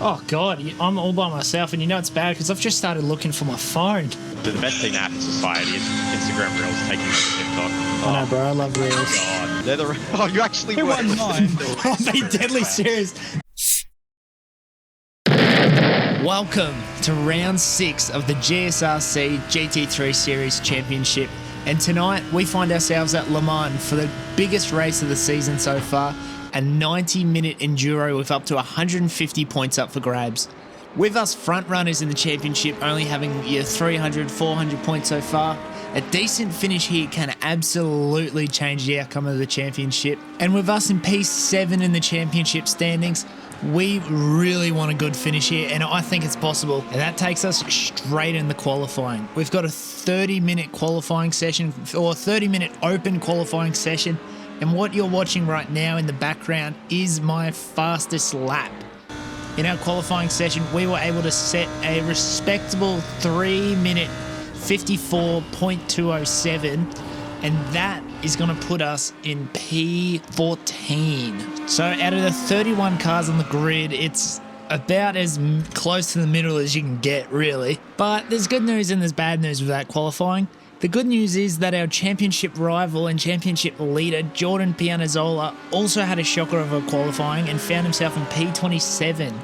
Oh God, I'm all by myself, and you know it's bad because I've just started looking for my phone. The best thing to happen in society is Instagram Reels taking over TikTok. I know, bro. I love Reels. God, they're the. Oh, you actually Who won mine? I'll be deadly serious. Welcome to round 6 of the GSRC GT3 Series Championship. And tonight we find ourselves at Le Mans for the biggest race of the season so far, a 90-minute Enduro with up to 150 points up for grabs. With us front runners in the championship only having 300, 400 points so far, a decent finish here can absolutely change the outcome of the championship. And with us in P7 in the championship standings, we really want a good finish here, and I think it's possible. And that takes us straight in the qualifying. We've got a 30-minute qualifying session, or 30-minute open qualifying session, and what you're watching right now in the background is my fastest lap. In our qualifying session, we were able to set a respectable 3-minute 54.207, and that is going to put us in P14. So out of the 31 cars on the grid, it's about as close to the middle as you can get, really. But there's good news and there's bad news with that qualifying. The good news is that our championship rival and championship leader, Jordan Pianazzola, also had a shocker of a qualifying and found himself in P27.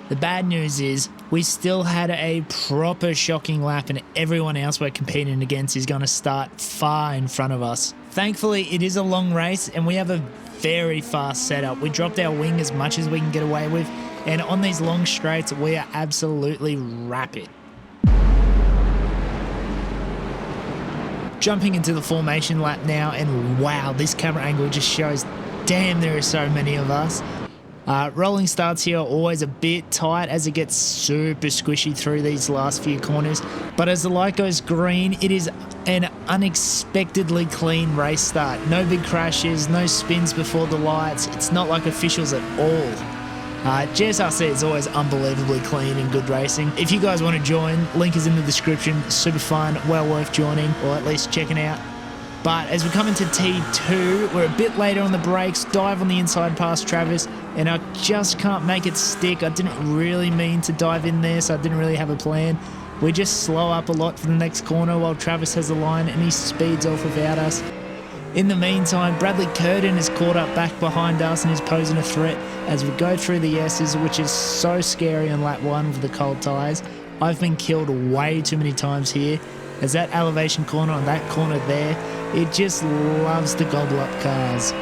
The bad news is we still had a proper shocking lap, and everyone else we're competing against is going to start far in front of us. Thankfully, it is a long race and we have a very fast setup. We dropped our wing as much as we can get away with, and on these long straights, we are absolutely rapid. Jumping into the formation lap now, and wow, this camera angle just shows, damn, there are so many of us. Rolling starts here are always a bit tight as it gets super squishy through these last few corners, but as the light goes green, it is an unexpectedly clean race start. No big crashes, no spins before the lights. It's not like officials at all. GSRC is always unbelievably clean and good racing. If you guys want to join, link is in the description. Super fun, well worth joining, or at least checking out. But as we come into T2, we're a bit later on the brakes, dive on the inside past Travis, and I just can't make it stick. I didn't really mean to dive in there, so I didn't really have a plan. We just slow up a lot for the next corner while Travis has the line and he speeds off without us. In the meantime, Bradley Curtin is caught up back behind us and is posing a threat as we go through the S's, which is so scary on lap 1 with the cold tyres. I've been killed way too many times here, as that elevation corner on that corner there, it just loves to gobble up cars.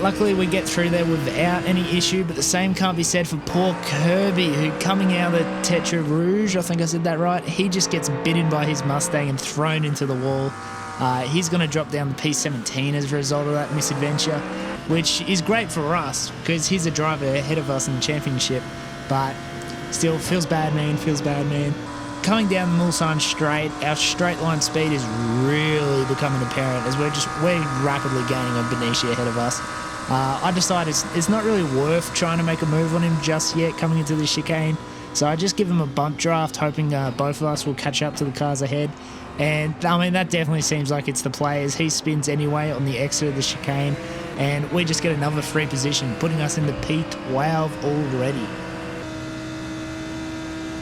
Luckily we get through there without any issue, but the same can't be said for poor Kirby, who coming out of the Tetra Rouge, I think I said that right, he just gets bitten by his Mustang and thrown into the wall. He's going to drop down to P17 as a result of that misadventure, which is great for us because he's a driver ahead of us in the championship, but still feels bad, man. Coming down the Mulsanne straight, our straight line speed is really becoming apparent as we're rapidly gaining on Benicia ahead of us. I decided it's not really worth trying to make a move on him just yet coming into the chicane, so I just give him a bump draft, hoping both of us will catch up to the cars ahead. And I mean, that definitely seems like it's the play, as he spins anyway on the exit of the chicane, and we just get another free position, putting us into P12 already.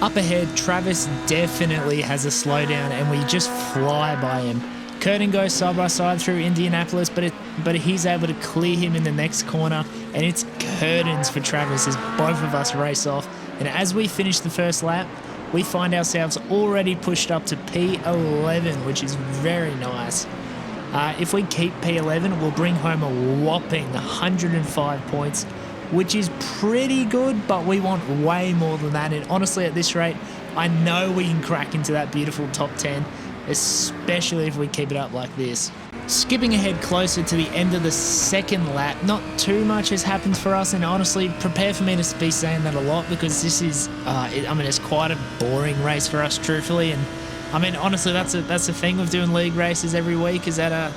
Up ahead, Travis definitely has a slowdown and we just fly by him. Curtin goes side by side through Indianapolis, but he's able to clear him in the next corner, and it's curtains for Travis as both of us race off. And as we finish the first lap, we find ourselves already pushed up to P11, which is very nice. If we keep P11, we'll bring home a whopping 105 points, which is pretty good, but we want way more than that. And honestly, at this rate, I know we can crack into that beautiful top 10, especially if we keep it up like this. Skipping ahead closer to the end of the second lap, not too much has happened for us, and honestly, prepare for me to be saying that a lot, because this is, it's quite a boring race for us, truthfully. And I mean, honestly, that's the thing with doing league races every week, is that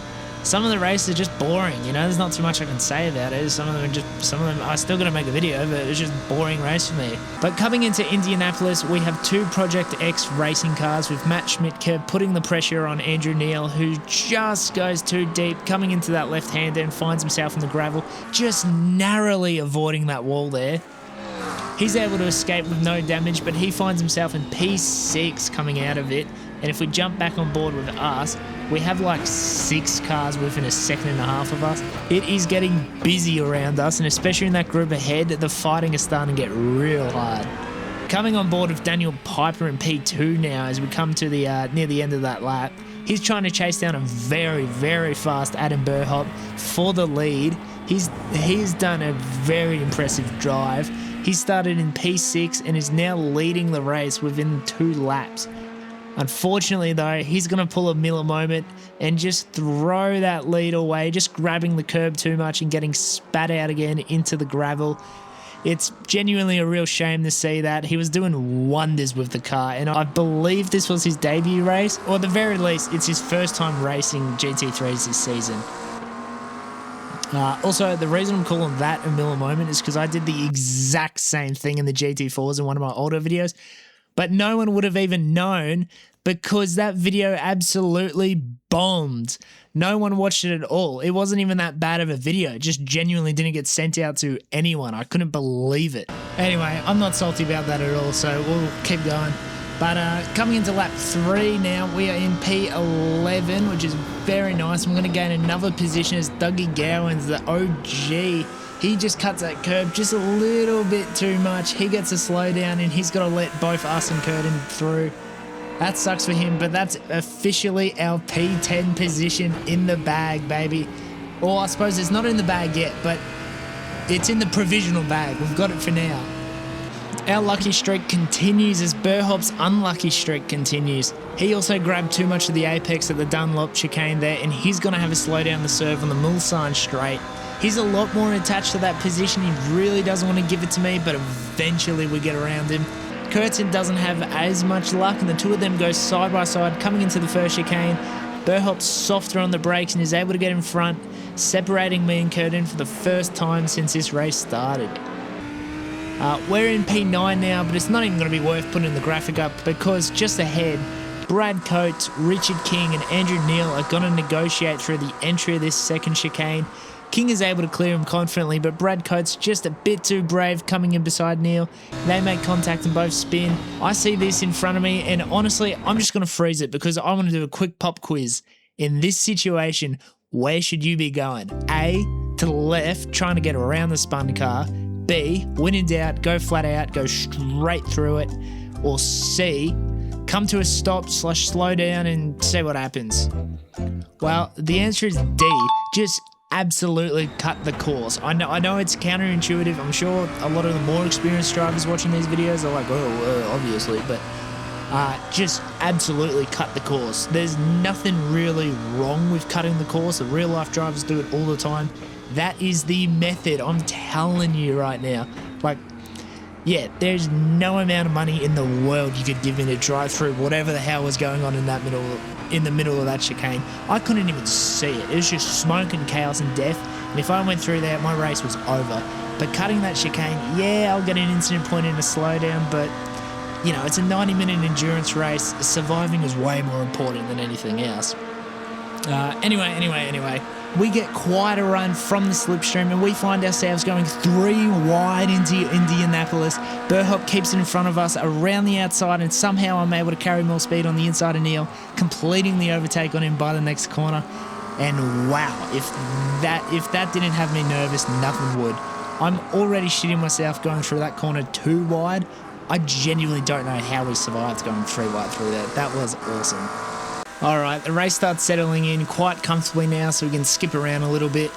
some of the races are just boring, you know. There's not too much I can say about it. Some of them I still got to make a video, but it's just a boring race for me. But coming into Indianapolis, we have 2 Project X racing cars with Matt Schmidtke putting the pressure on Andrew Neal, who just goes too deep, coming into that left-hander and finds himself in the gravel, just narrowly avoiding that wall there. He's able to escape with no damage, but he finds himself in P6 coming out of it. And if we jump back on board with us, we have like 6 cars within a second and a half of us. It is getting busy around us, and especially in that group ahead, the fighting is starting to get real hard. Coming on board with Daniel Piper in P2 now as we come to the near the end of that lap. He's trying to chase down a very, very fast Adam Burhop for the lead. He's done a very impressive drive. He started in P6 and is now leading the race within 2 laps. Unfortunately though, he's going to pull a Miller moment and just throw that lead away, just grabbing the curb too much and getting spat out again into the gravel. It's genuinely a real shame to see that. He was doing wonders with the car, and I believe this was his debut race, or at the very least, it's his first time racing GT3s this season. Also, the reason I'm calling that a Miller moment is because I did the exact same thing in the GT4s in one of my older videos, but no one would have even known because that video absolutely bombed. No one watched it at all. It wasn't even that bad of a video. It just genuinely didn't get sent out to anyone. I couldn't believe it. Anyway, I'm not salty about that at all, so we'll keep going. But coming into lap 3 now, we are in P11, which is very nice. I'm going to gain another position as Dougie Gowans, the OG. He just cuts that curb just a little bit too much. He gets a slowdown, and he's got to let both us and Curtin through. That sucks for him, but that's officially our P10 position in the bag, baby. Or I suppose it's not in the bag yet, but it's in the provisional bag. We've got it for now. Our lucky streak continues as Burhop's unlucky streak continues. He also grabbed too much of the apex at the Dunlop chicane there, and he's going to have a slow down the serve on the Mulsanne straight. He's a lot more attached to that position. He really doesn't want to give it to me, but eventually we get around him. Curtin doesn't have as much luck, and the two of them go side by side coming into the first chicane. Burhop's softer on the brakes and is able to get in front, separating me and Curtin for the first time since this race started. We're in P9 now, but it's not even going to be worth putting the graphic up because just ahead, Brad Coates, Richard King and Andrew Neal are going to negotiate through the entry of this second chicane. King is able to clear him confidently, but Brad Coates just a bit too brave coming in beside Neal. They make contact and both spin. I see this in front of me, and honestly, I'm just going to freeze it because I want to do a quick pop quiz. In this situation, where should you be going? A, to the left, trying to get around the spun car. B, when in doubt, go flat out, go straight through it. Or C, come to a stop / slow down and see what happens. Well, the answer is D. Just absolutely cut the course. I know it's counterintuitive. I'm sure a lot of the more experienced drivers watching these videos are like, oh, obviously, but just absolutely cut the course. There's nothing really wrong with cutting the course. The real life drivers do it all the time. That is the method. I'm telling you right now. Like, yeah, there's no amount of money in the world you could give me to drive through whatever the hell was going on in the middle of that chicane. I couldn't even see it. It was just smoke and chaos and death. And if I went through there, my race was over. But cutting that chicane, yeah, I'll get an incident point in a slowdown, but you know, it's a 90-minute endurance race. Surviving is way more important than anything else. Anyway. We get quite a run from the slipstream and we find ourselves going 3 wide into Indianapolis. Burhop keeps it in front of us around the outside, and somehow I'm able to carry more speed on the inside of Neal, completing the overtake on him by the next corner. And wow, if that didn't have me nervous, nothing would. I'm already shitting myself going through that corner 2 wide. I genuinely don't know how we survived going 3 wide through that. That was awesome. Alright, the race starts settling in quite comfortably now, so we can skip around a little bit.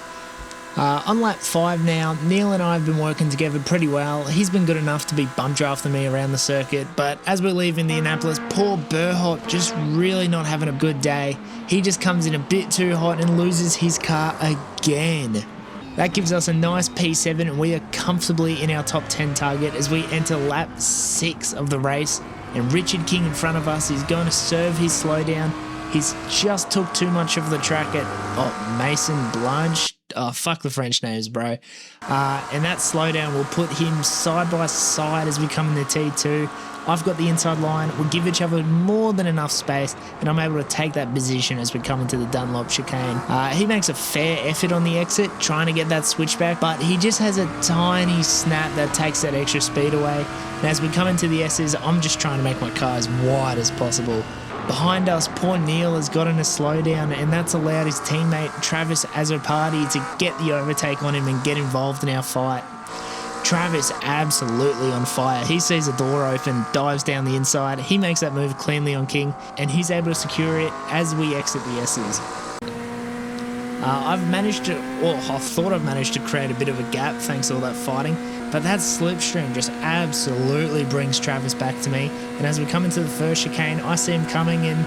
On lap 5 now, Neal and I have been working together pretty well. He's been good enough to be bump drafting me around the circuit, but as we leave Indianapolis, poor Burhop just really not having a good day. He just comes in a bit too hot and loses his car again. That gives us a nice P7 and we are comfortably in our top 10 target as we enter lap 6 of the race. And Richard King in front of us is going to serve his slowdown. He's just took too much of the track at Mason Blanche. Oh, fuck the French names, bro. And that slowdown will put him side by side as we come in the T2. I've got the inside line, we give each other more than enough space, and I'm able to take that position as we come into the Dunlop chicane. He makes a fair effort on the exit, trying to get that switchback, but he just has a tiny snap that takes that extra speed away. And as we come into the S's, I'm just trying to make my car as wide as possible. Behind us, poor Neil has gotten a slowdown, and that's allowed his teammate Travis Azzopardi to get the overtake on him and get involved in our fight. Travis absolutely on fire. He sees a door open, dives down the inside, he makes that move cleanly on King, and he's able to secure it as we exit the S's. I thought I've managed to create a bit of a gap thanks to all that fighting, but that slipstream just absolutely brings Travis back to me. And as we come into the first chicane, I see him coming in.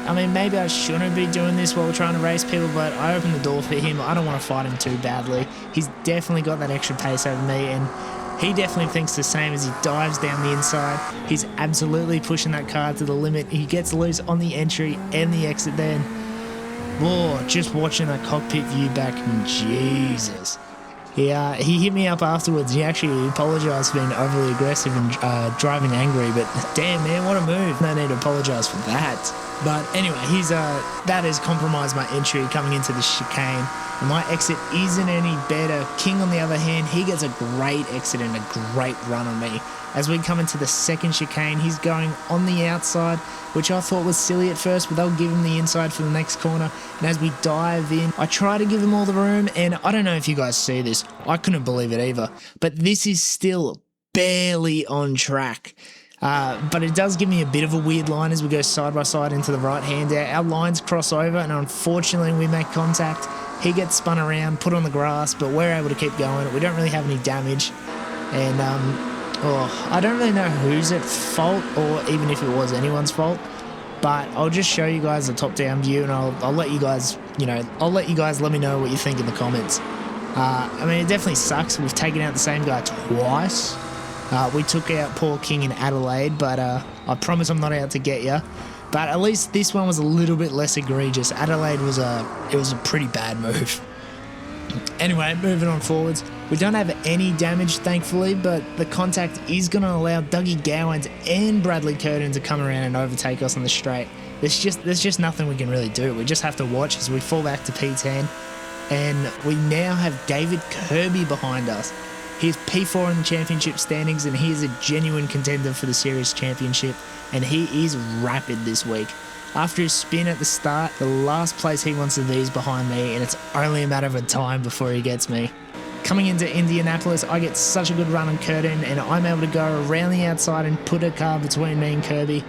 I mean, maybe I shouldn't be doing this while we're trying to race people, but I open the door for him. I don't want to fight him too badly. He's definitely got that extra pace over me, and he definitely thinks the same as he dives down the inside. He's absolutely pushing that car to the limit. He gets loose on the entry and the exit then. Whoa, just watching that cockpit view back, Jesus. He hit me up afterwards. He actually apologised for being overly aggressive and driving angry, but damn man, what a move. No need to apologise for that. But anyway, that has compromised my entry coming into the chicane, and my exit isn't any better. King, on the other hand, he gets a great exit and a great run on me. As we come into the second chicane, he's going on the outside, which I thought was silly at first, but they'll give him the inside for the next corner. And as we dive in, I try to give him all the room, and I don't know if you guys see this. I couldn't believe it either, but this is still barely on track. But it does give me a bit of a weird line as we go side by side into the right hand. Our lines cross over, and unfortunately we make contact. He gets spun around, put on the grass, but we're able to keep going. We don't really have any damage, and I don't really know who's at fault, or even if it was anyone's fault. But I'll just show you guys the top-down view, and I'll let you guys, let me know what you think in the comments. I mean, it definitely sucks. We've taken out the same guy twice. We took out poor King in Adelaide, but I promise I'm not out to get you. But at least this one was a little bit less egregious. Adelaide was a pretty bad move. Anyway, moving on forwards. We don't have any damage, thankfully, but the contact is going to allow Dougie Gowans and Bradley Curtin to come around and overtake us on the straight. There's just nothing we can really do. We just have to watch as we fall back to P10. And we now have David Kirby behind us. He's P4 in the championship standings, and he is a genuine contender for the series championship, and he is rapid this week. After his spin at the start, the last place he wants to be is behind me, and it's only a matter of time before he gets me. Coming into Indianapolis, I get such a good run on Curtin, and I'm able to go around the outside and put a car between me and Kirby.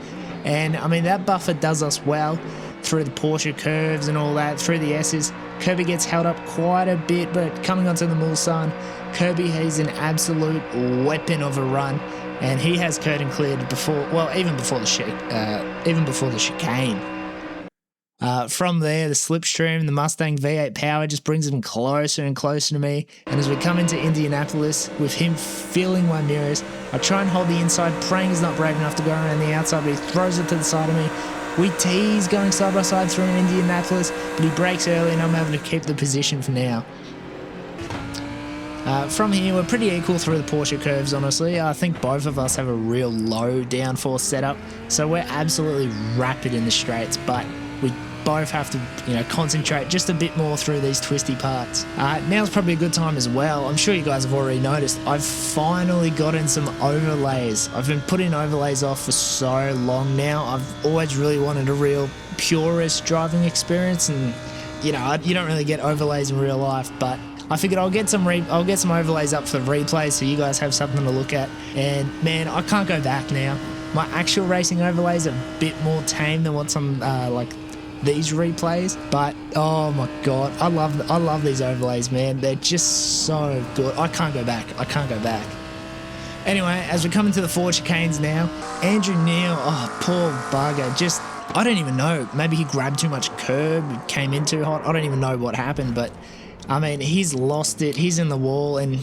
And I mean, that buffer does us well through the Porsche curves and all that, through the S's. Kirby gets held up quite a bit, but coming onto the Mulsanne, Kirby is an absolute weapon of a run, and he has Curtin cleared even before the chicane. From there, the slipstream, the Mustang V8 power just brings him closer and closer to me. And as we come into Indianapolis, with him filling my mirrors, I try and hold the inside, praying he's not brave enough to go around the outside, but he throws it to the side of me. We tease going side by side through Indianapolis, but he breaks early, and I'm able to keep the position for now. From here, we're pretty equal through the Porsche curves, honestly. I think both of us have a real low downforce setup, so we're absolutely rapid in the straights, but we both have to, concentrate just a bit more through these twisty parts. Now's probably a good time as well. I'm sure you guys have already noticed, I've finally gotten some overlays. I've been putting overlays off for so long now. I've always really wanted a real purist driving experience, and you don't really get overlays in real life, but I figured I'll get some overlays up for replays so you guys have something to look at. And man, I can't go back now. My actual racing overlays are a bit more tame than what's on like these replays, but oh my god, I love these overlays, man. They're just so good. I can't go back. Anyway, as we come into the 4 chicanes now, Andrew Neil, poor bugger, I don't even know. Maybe he grabbed too much curb, came in too hot. I don't even know what happened, but I mean, he's lost it. He's in the wall, and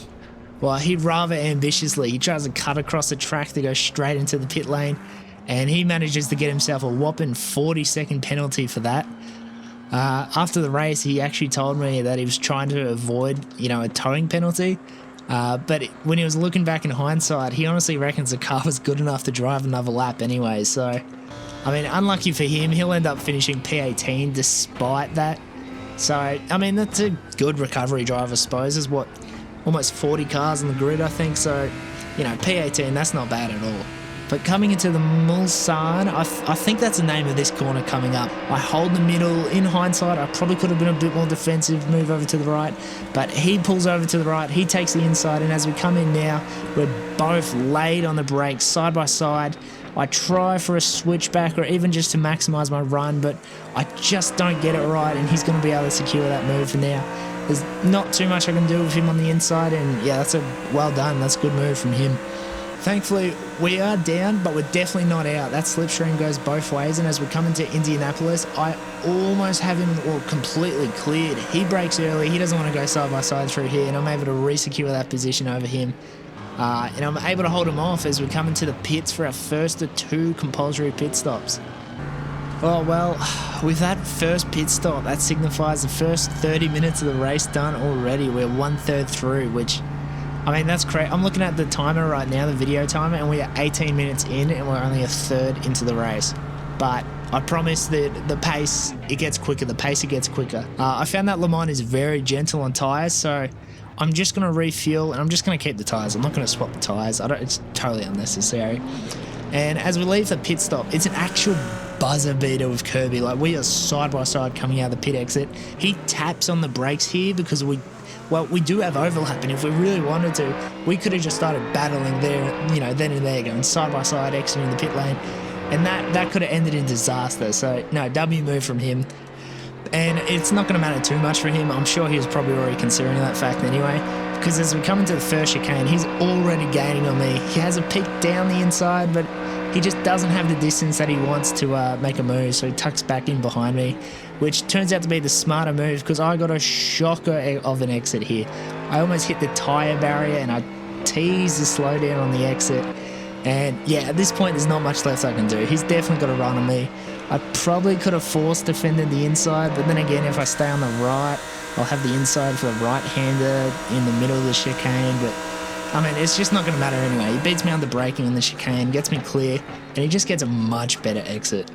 well, he rather ambitiously, he tries to cut across the track to go straight into the pit lane, and he manages to get himself a whopping 40-second penalty for that. After the race, he actually told me that he was trying to avoid, a towing penalty. But when he was looking back in hindsight, he honestly reckons the car was good enough to drive another lap anyway. So, I mean, unlucky for him, he'll end up finishing P18 despite that. So, I mean, that's a good recovery drive, I suppose. There's what, almost 40 cars on the grid, I think. So, you know, P18, that's not bad at all. But coming into the Mulsanne, I think that's the name of this corner coming up. I hold the middle. In hindsight, I probably could have been a bit more defensive, move over to the right. But he pulls over to the right. He takes the inside. And as we come in now, we're both laid on the brakes, side by side. I try for a switchback or even just to maximise my run, but I just don't get it right. And he's going to be able to secure that move for now. There's not too much I can do with him on the inside. And yeah, that's a well done. That's a good move from him. Thankfully, we are down, but we're definitely not out. That slipstream goes both ways, and as we come into Indianapolis, I almost have him completely cleared. He brakes early. He doesn't want to go side-by-side through here, and I'm able to re-secure that position over him. And I'm able to hold him off as we come into the pits for our first of 2 compulsory pit stops. Oh, well, with that first pit stop, that signifies the first 30 minutes of the race done already. We're 1/3 through, which... I mean, that's correct. I'm looking at the timer right now, the video timer, and we are 18 minutes in and we're only 1/3 into the race. But I promise that the pace, it gets quicker. The pace, it gets quicker. I found that Le Mans is very gentle on tyres, so I'm just going to refuel and I'm just going to keep the tyres. I'm not going to swap the tyres. It's totally unnecessary. And as we leave the pit stop, it's an actual buzzer beater with Kirby. Like, we are side by side coming out of the pit exit. He taps on the brakes here because we do have overlap, and if we really wanted to, we could have just started battling there, you know, then and there, going side by side, exiting the pit lane, and that could have ended in disaster. So, no, W move from him. And it's not going to matter too much for him. I'm sure he was probably already considering that fact anyway, because as we come into the first chicane, he's already gaining on me. He has a peek down the inside, but he just doesn't have the distance that he wants to make a move, so he tucks back in behind me, which turns out to be the smarter move because I got a shocker of an exit here. I almost hit the tyre barrier and I teased the slowdown on the exit. And yeah, at this point, there's not much left I can do. He's definitely got a run on me. I probably could have force defended the inside, but then again, if I stay on the right, I'll have the inside for the right-hander in the middle of the chicane, but I mean, it's just not going to matter anyway. He beats me on the braking on the chicane, gets me clear, and he just gets a much better exit.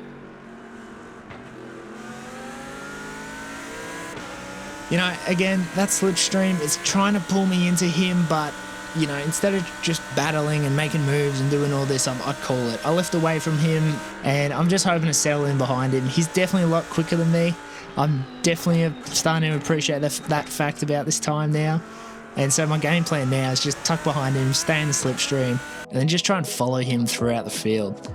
You know, again, that slipstream is trying to pull me into him, but, you know, instead of just battling and making moves and doing all this, I call it. I left away from him, and I'm just hoping to settle in behind him. He's definitely a lot quicker than me. I'm definitely starting to appreciate that fact about this time now. And so my game plan now is just tuck behind him, stay in the slipstream, and then just try and follow him throughout the field.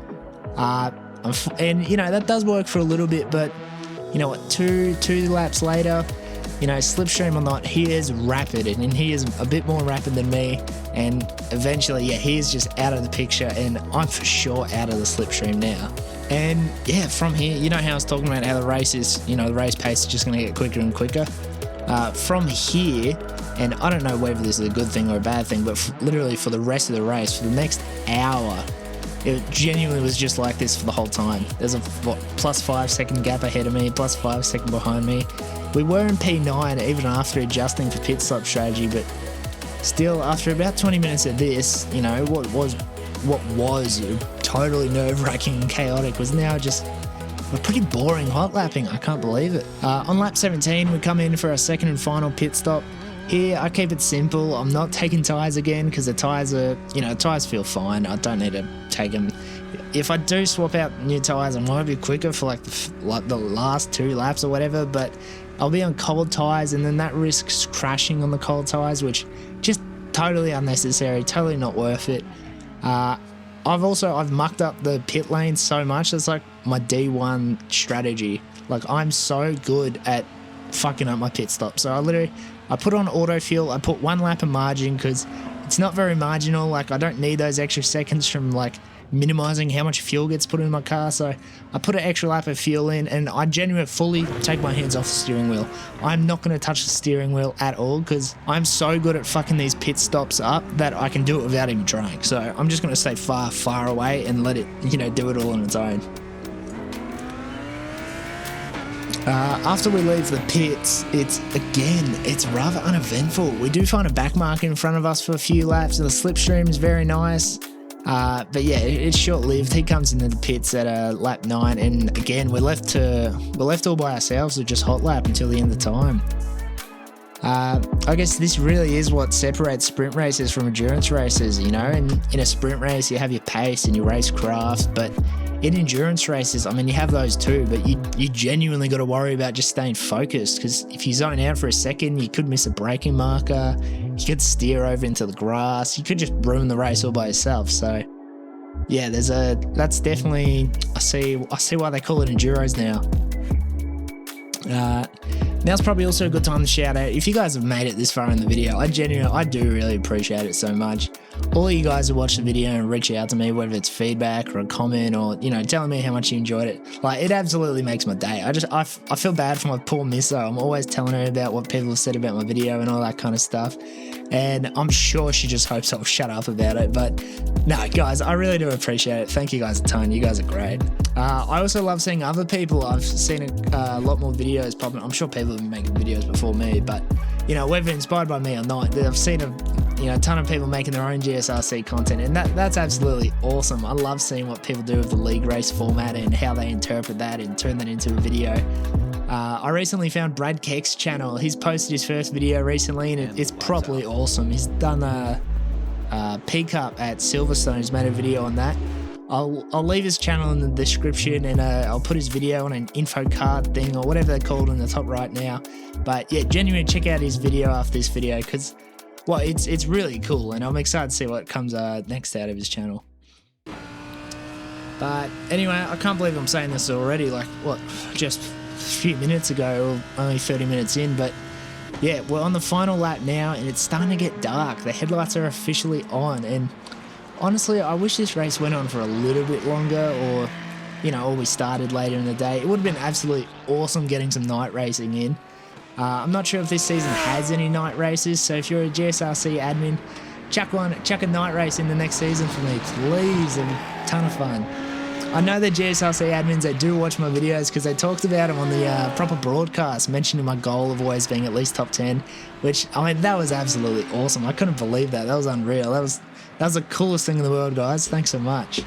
And, you know, that does work for a little bit, but, you know what, two laps later, you know, slipstream or not, he is rapid, and he is a bit more rapid than me, and eventually, yeah, he is just out of the picture, and I'm for sure out of the slipstream now. And, yeah, from here, you know how I was talking about how the race is, you know, the race pace is just going to get quicker and quicker. From here, and I don't know whether this is a good thing or a bad thing, but literally for the rest of the race, for the next hour, it genuinely was just like this for the whole time. There's a plus 5 second gap ahead of me, plus 5 second behind me. We were in P9 even after adjusting for pit stop strategy, but still, after about 20 minutes of this, you know, what was totally nerve-wracking and chaotic was now just a pretty boring hot lapping. I can't believe it. On lap 17, we come in for our second and final pit stop. Here, I keep it simple. I'm not taking tyres again because the tyres are, you know, tyres feel fine. I don't need to take them. If I do swap out new tyres, I might be quicker for like the last 2 laps or whatever, but I'll be on cold tyres, and then that risks crashing on the cold tyres, which just totally unnecessary, totally not worth it. I've mucked up the pit lane so much. It's like my D1 strategy. Like, I'm so good at fucking up my pit stop. So I put on auto fuel. I put 1 lap of margin because it's not very marginal. Like, I don't need those extra seconds from like minimizing how much fuel gets put in my car. So I put an extra lap of fuel in, and I genuinely fully take my hands off the steering wheel. I'm not going to touch the steering wheel at all because I'm so good at fucking these pit stops up that I can do it without even trying. So I'm just going to stay far away and let it, you know, do it all on its own. After we leave the pits, it's rather uneventful. We do find a back marker in front of us for a few laps, and the slipstream is very nice. But yeah, it's short-lived. He comes into the pits at lap 9, and again we're left all by ourselves to just hot lap until the end of time. I guess this really is what separates sprint races from endurance races, you know. And in a sprint race, you have your pace and your racecraft, but in endurance races, I mean, you have those too, but you genuinely got to worry about just staying focused, because if you zone out for a second, you could miss a braking marker, you could steer over into the grass, you could just ruin the race all by yourself. So yeah, that's definitely, I see why they call it enduros now. Now's probably also a good time to shout out, if you guys have made it this far in the video, I do really appreciate it so much. All of you guys who watch the video and reach out to me, whether it's feedback or a comment or, you know, telling me how much you enjoyed it, like, it absolutely makes my day. I feel bad for my poor misso. I'm always telling her about what people have said about my video and all that kind of stuff, and I'm sure she just hopes I'll shut up about it. But no, guys, I really do appreciate it. Thank you guys a ton. You guys are great. I also love seeing other people. I've seen a lot more videos popping. I'm sure people have been making videos before me, but, you know, whether inspired by me or not, I've seen a ton of people making their own GSRC content, and that's absolutely awesome. I love seeing what people do with the league race format and how they interpret that and turn that into a video. I recently found Brad Keck's channel. He's posted his first video recently, and it's properly awesome. He's done a P-Cup at Silverstone. He's made a video on that. I'll leave his channel in the description, and I'll put his video on an info card thing or whatever they're called in the top right now. But yeah, genuinely check out his video after this video, because, well, it's really cool, and I'm excited to see what comes next out of his channel. But anyway, I can't believe I'm saying this already, like, what, just a few minutes ago, or only 30 minutes in. But yeah, we're on the final lap now, and it's starting to get dark. The headlights are officially on, and honestly, I wish this race went on for a little bit longer, or, you know, or we started later in the day. It would have been absolutely awesome getting some night racing in. I'm not sure if this season has any night races, so if you're a GSRC admin, chuck a night race in the next season for me, please. It'll be a ton of fun. I know the GSRC admins that do watch my videos, because they talked about them on the proper broadcast, mentioning my goal of always being at least top 10, which, I mean, that was absolutely awesome. I couldn't believe that. That was unreal. That was the coolest thing in the world, guys. Thanks so much.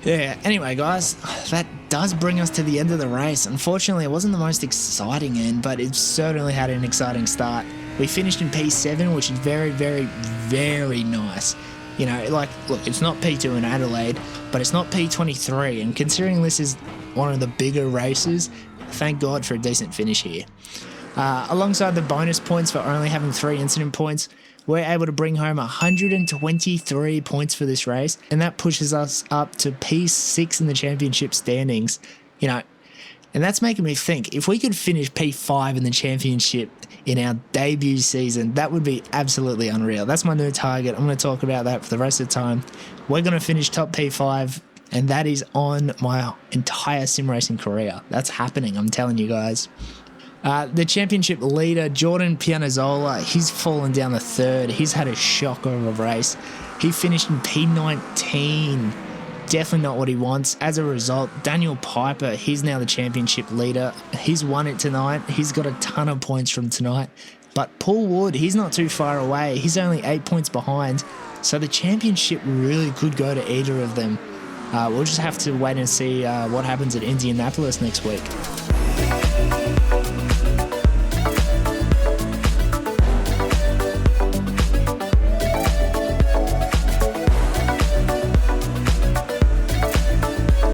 Yeah, anyway, guys, that does bring us to the end of the race. Unfortunately, it wasn't the most exciting end, but it certainly had an exciting start. We finished in P7, which is very, very, very nice. You know, like, look, it's not P2 in Adelaide, but it's not P23, and considering this is one of the bigger races, thank God for a decent finish here. Alongside the bonus points for only having 3 incident points, we're able to bring home 123 points for this race, and that pushes us up to P6 in the championship standings. You know, and that's making me think, if we could finish P5 in the championship in our debut season, that would be absolutely unreal. That's my new target. I'm going to talk about that for the rest of the time. We're going to finish top P5, and that is on my entire sim racing career. That's happening, I'm telling you guys. The championship leader, Jordan Pianazzola, he's fallen down to 3rd. He's had a shocker of a race. He finished in P19. Definitely not what he wants. As a result, Daniel Piper, he's now the championship leader. He's won it tonight. He's got a ton of points from tonight. But Paul Wood, he's not too far away. He's only 8 points behind. So the championship really could go to either of them. We'll just have to wait and see what happens at Indianapolis next week.